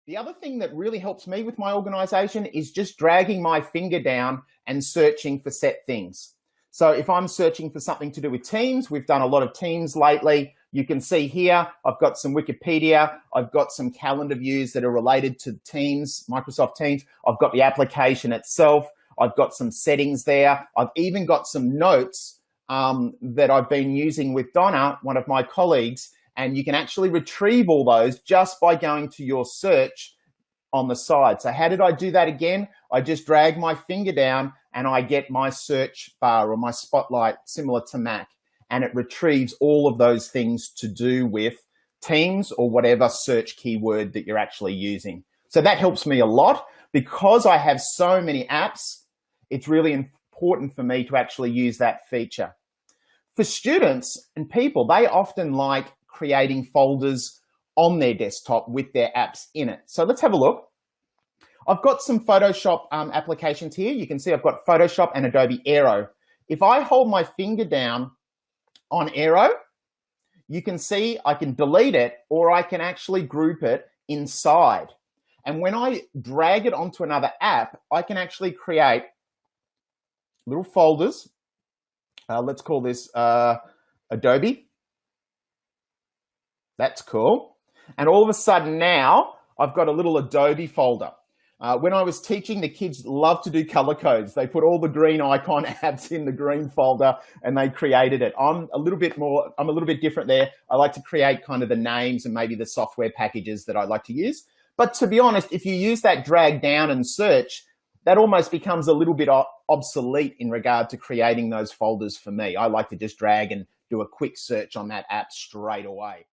The other thing that really helps me with my organization is just dragging my finger down and searching for set things. So if I'm searching for something to do with Teams, we've done a lot of Teams lately. You can see here, I've got some Wikipedia. I've got some calendar views that are related to Teams, Microsoft Teams. I've got the application itself. I've got some settings there. I've even got some notes that I've been using with Donna, one of my colleagues, and you can actually retrieve all those just by going to your search on the side. So how did I do that again? I just drag my finger down and I get my search bar or my spotlight similar to Mac, and it retrieves all of those things to do with Teams or whatever search keyword that you're actually using. So that helps me a lot. Because I have so many apps, it's really important for me to actually use that feature. For students and people, they often like creating folders on their desktop with their apps in it. So let's have a look. I've got some Photoshop applications here. You can see I've got Photoshop and Adobe Aero. If I hold my finger down on Aero, you can see I can delete it or I can actually group it inside. And when I drag it onto another app, I can actually create little folders. Let's call this Adobe. That's cool. And all of a sudden now, I've got a little Adobe folder. When I was teaching, the kids love to do color codes. They put all the green icon apps in the green folder and they created it. I'm a little bit different there. I like to create kind of the names and maybe the software packages that I like to use. But to be honest, if you use that drag down and search, that almost becomes a little bit obsolete in regard to creating those folders for me. I like to just drag and do a quick search on that app straight away.